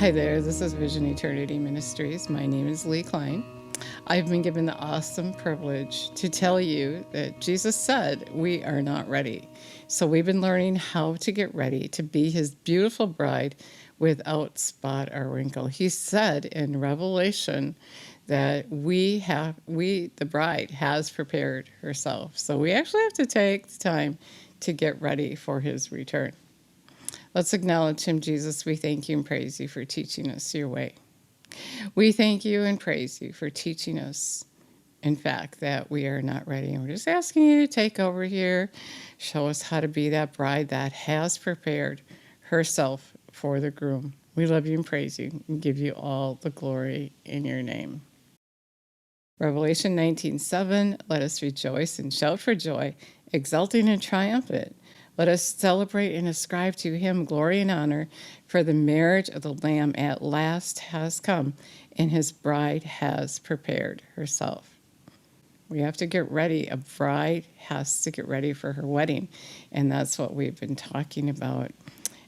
Hi there, this is Vision Eternity Ministries. My name is Lee Klein. I've been given the awesome privilege to tell you that Jesus said we are not ready. So we've been learning how to get ready to be his beautiful bride without spot or wrinkle. He said in Revelation that the bride has prepared herself. So we actually have to take the time to get ready for his return. Let's acknowledge him, Jesus. We thank you and praise you for teaching us your way. We thank you and praise you for teaching us, in fact, that we are not ready. And we're just asking you to take over here, show us how to be that bride that has prepared herself for the groom. We love you and praise you and give you all the glory in your name. Revelation 19:7, let us rejoice and shout for joy, exulting and triumphant. Let us celebrate and ascribe to him glory and honor, for the marriage of the Lamb at last has come, and his bride has prepared herself. We have to get ready. A bride has to get ready for her wedding, and that's what we've been talking about.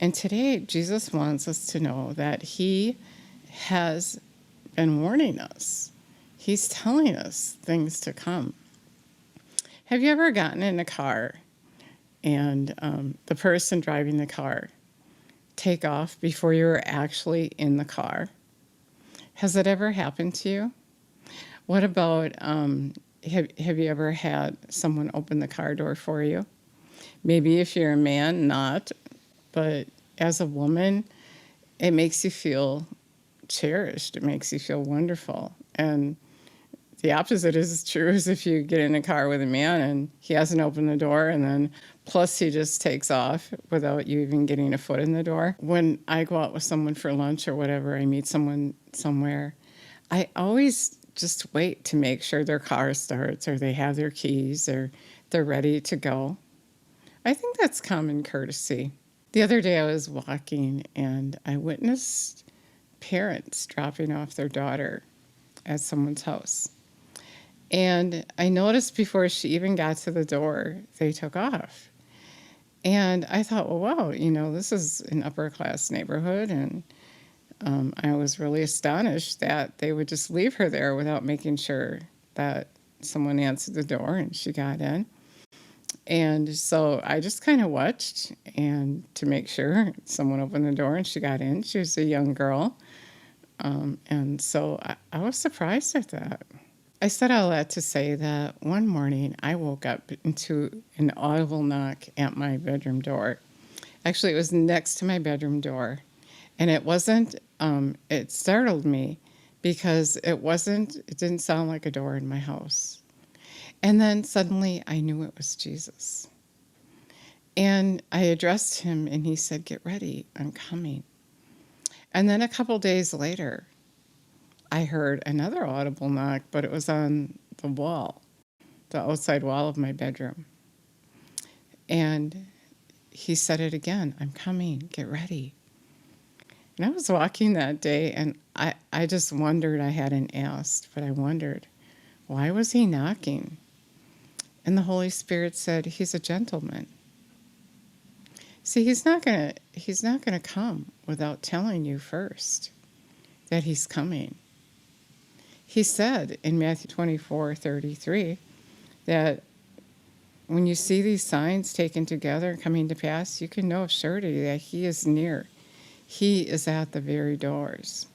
And today, Jesus wants us to know that he has been warning us. He's telling us things to come. Have you ever gotten in a car and the person driving the car take off before you were actually in the car? Has it ever happened to you? What about, have you ever had someone open the car door for you? Maybe if you're a man, not, but as a woman, it makes you feel cherished. It makes you feel wonderful. And the opposite is true as if you get in a car with a man and he hasn't opened the door, and then plus he just takes off without you even getting a foot in the door. When I go out with someone for lunch or whatever, I meet someone somewhere, I always just wait to make sure their car starts or they have their keys or they're ready to go. I think that's common courtesy. The other day I was walking and I witnessed parents dropping off their daughter at someone's house. And I noticed before she even got to the door, they took off. And I thought, well, wow, this is an upper class neighborhood. And I was really astonished that they would just leave her there without making sure that someone answered the door and she got in. And so I just kind of watched and to make sure someone opened the door and she got in. She was a young girl. And so I was surprised at that. I said all that to say that one morning I woke up into an audible knock at my bedroom door. Actually, it was next to my bedroom door. And it wasn't, it startled me because it didn't sound like a door in my house. And then suddenly I knew it was Jesus. And I addressed him and he said, "Get ready, I'm coming." And then a couple days later, I heard another audible knock, but it was on the wall, the outside wall of my bedroom. And he said it again, "I'm coming, get ready." And I was walking that day and I just wondered, I hadn't asked, but I wondered, why was he knocking? And the Holy Spirit said, he's a gentleman. See, he's not gonna come without telling you first that he's coming. He said in Matthew 24:33 that when you see these signs taken together coming to pass, you can know of surety that he is near. He is at the very doors.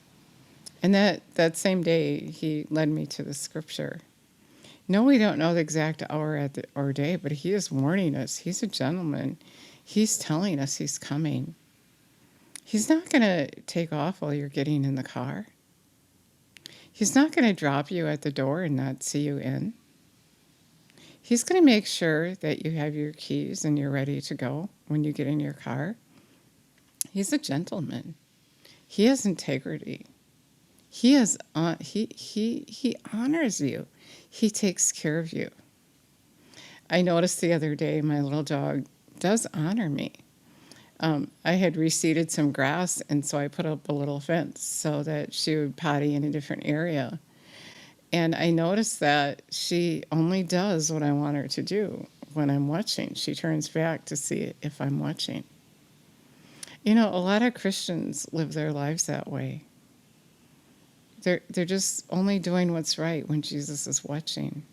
And that same day, he led me to the scripture. No, we don't know the exact hour or day, but he is warning us. He's a gentleman. He's telling us he's coming. He's not going to take off while you're getting in the car. He's not going to drop you at the door and not see you in. He's going to make sure that you have your keys and you're ready to go when you get in your car. He's a gentleman. He has integrity. He honors you. He takes care of you. I noticed the other day my little dog does honor me. I had reseeded some grass, and so I put up a little fence so that she would potty in a different area. And I noticed that she only does what I want her to do when I'm watching. She turns back to see if I'm watching. You know, a lot of Christians live their lives that way. They're just only doing what's right when Jesus is watching,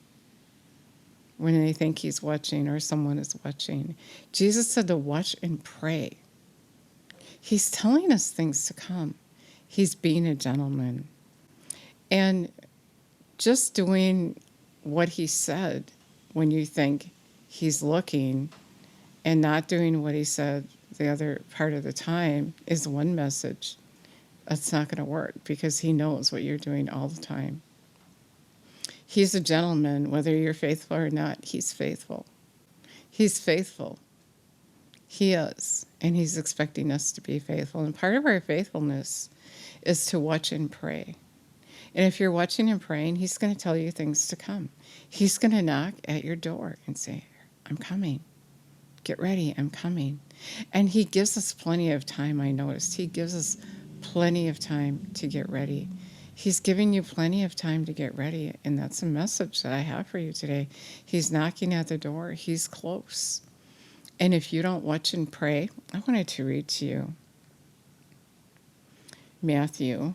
when they think he's watching or someone is watching. Jesus said to watch and pray. He's telling us things to come. He's being a gentleman. And just doing what he said when you think he's looking and not doing what he said the other part of the time is one message. That's not going to work because he knows what you're doing all the time. He's a gentleman, whether you're faithful or not, he's faithful. He's faithful. He is. And he's expecting us to be faithful. And part of our faithfulness is to watch and pray. And if you're watching and praying, he's going to tell you things to come. He's going to knock at your door and say, I'm coming. Get ready, I'm coming. And he gives us plenty of time, I noticed. He gives us plenty of time to get ready. He's giving you plenty of time to get ready, and that's a message that I have for you today. He's knocking at the door. He's close. And if you don't watch and pray, I wanted to read to you Matthew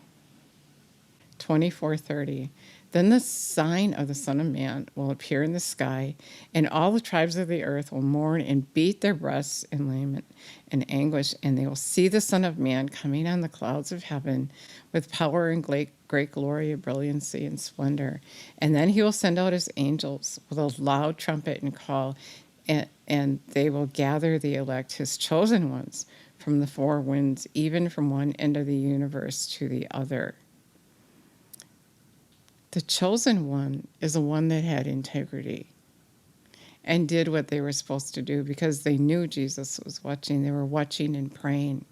24:30. Then the sign of the Son of Man will appear in the sky, and all the tribes of the earth will mourn and beat their breasts in lament and anguish, and they will see the Son of Man coming on the clouds of heaven with power and great glory, brilliancy, and splendor. And then he will send out his angels with a loud trumpet and call, and they will gather the elect, his chosen ones, from the four winds, even from one end of the universe to the other. The chosen one is the one that had integrity and did what they were supposed to do because they knew Jesus was watching. They were watching and praying.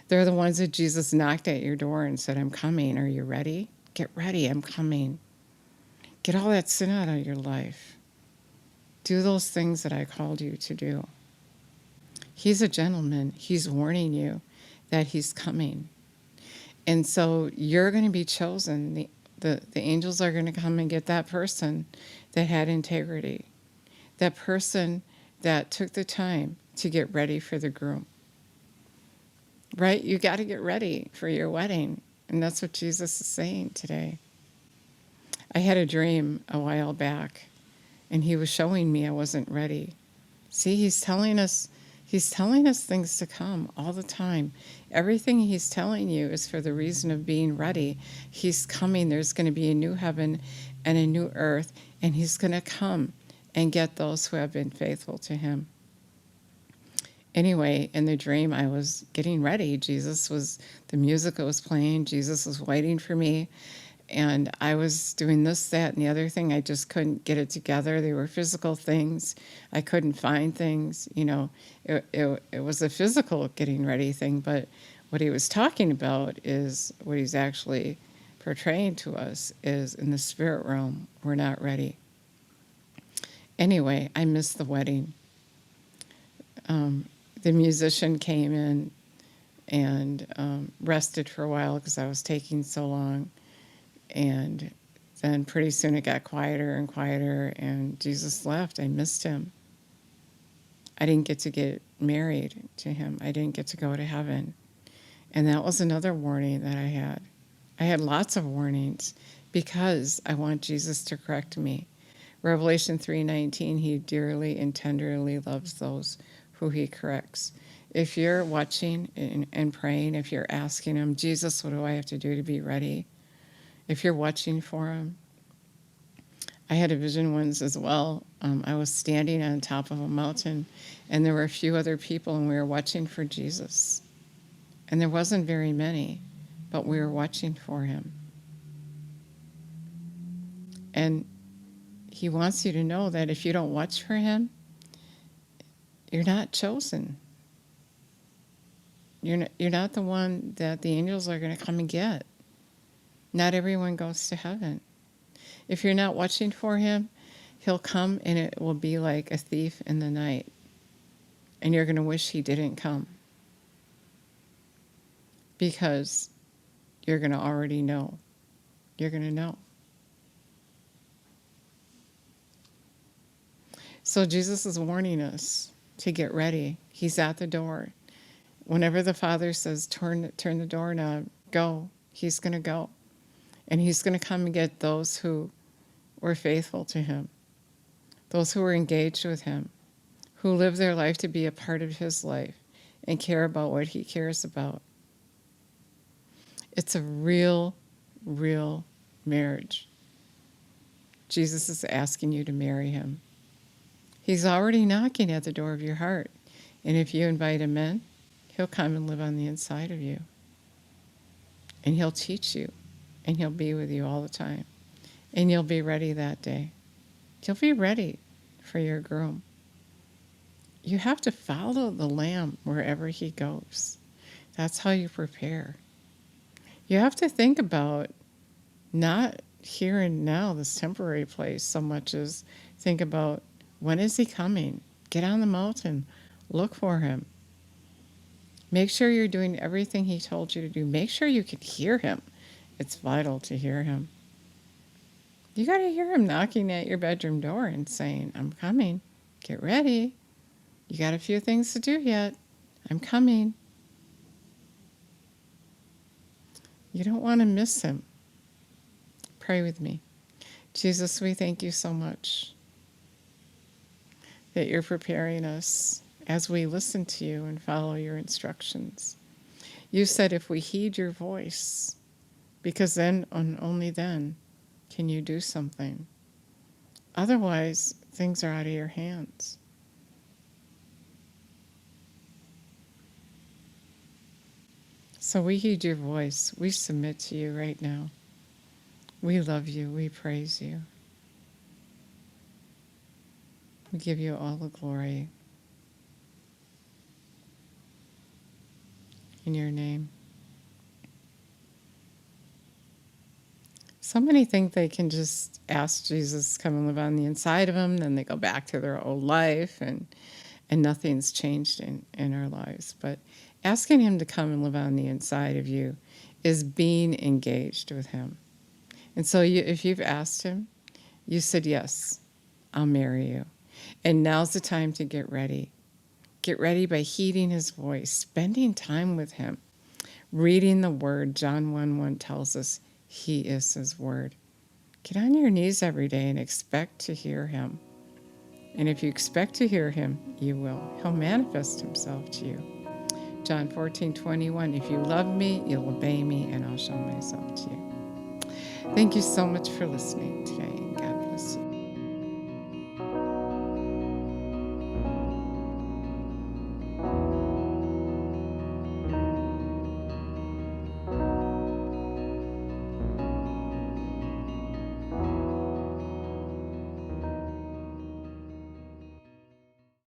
They're the ones that Jesus knocked at your door and said, I'm coming. Are you ready? Get ready. I'm coming. Get all that sin out of your life. Do those things that I called you to do. He's a gentleman. He's warning you that he's coming. And so you're going to be chosen. The angels are going to come and get that person that had integrity, that person that took the time to get ready for the groom. Right? You got to get ready for your wedding. And that's what Jesus is saying today. I had a dream a while back, and he was showing me I wasn't ready. See, he's telling us things to come all the time. Everything he's telling you is for the reason of being ready. He's coming. There's going to be a new heaven and a new earth, and he's going to come and get those who have been faithful to him. Anyway, in the dream, I was getting ready. The music was playing. Jesus was waiting for me. And I was doing this, that, and the other thing. I just couldn't get it together. They were physical things. I couldn't find things. You know, it was a physical getting ready thing. But what he was talking about is what he's actually portraying to us is in the spirit realm, we're not ready. Anyway, I missed the wedding. The musician came in and rested for a while because I was taking so long. And then pretty soon it got quieter and quieter, and Jesus left. I missed him. I didn't get to get married to him. I didn't get to go to heaven. And that was another warning that I had. I had lots of warnings because I want Jesus to correct me. Revelation 3:19, he dearly and tenderly loves those who he corrects. If you're watching and praying, if you're asking him, Jesus, what do I have to do to be ready? If you're watching for him. I had a vision once as well. I was standing on top of a mountain, and there were a few other people, and we were watching for Jesus. And there wasn't very many, but we were watching for him. And he wants you to know that if you don't watch for him, you're not chosen. You're not the one that the angels are going to come and get. Not everyone goes to heaven. If you're not watching for him, he'll come and it will be like a thief in the night. And you're going to wish he didn't come. Because you're going to already know. You're going to know. So Jesus is warning us to get ready. He's at the door. Whenever the Father says, turn the doorknob, go, he's going to go. And he's going to come and get those who were faithful to him, those who were engaged with him, who live their life to be a part of his life and care about what he cares about. It's a real, real marriage. Jesus is asking you to marry him. He's already knocking at the door of your heart. And if you invite him in, he'll come and live on the inside of you. And he'll teach you. And he'll be with you all the time. And you'll be ready that day. You'll be ready for your groom. You have to follow the Lamb wherever he goes. That's how you prepare. You have to think about not here and now, this temporary place, so much as think about, when is he coming? Get on the mountain. Look for him. Make sure you're doing everything he told you to do. Make sure you can hear him. It's vital to hear him. You got to hear him knocking at your bedroom door and saying, I'm coming. Get ready. You got a few things to do yet. I'm coming. You don't want to miss him. Pray with me. Jesus, we thank you so much that you're preparing us as we listen to you and follow your instructions. You said if we heed your voice, because then and only then can you do something. Otherwise, things are out of your hands. So we heed your voice. We submit to you right now. We love you. We praise you. We give you all the glory. In your name. So many think they can just ask Jesus to come and live on the inside of them, then they go back to their old life, and nothing's changed in our lives. But asking him to come and live on the inside of you is being engaged with him. And so if you've asked him, you said, yes, I'll marry you. And now's the time to get ready. Get ready by heeding his voice, spending time with him, reading the word. John 1:1 tells us he is his word. Get on your knees every day and expect to hear him. And if you expect to hear him, you will. He'll manifest himself to you. John 14:21, if you love me, you'll obey me, and I'll show myself to you. Thank you so much for listening today, and God bless you.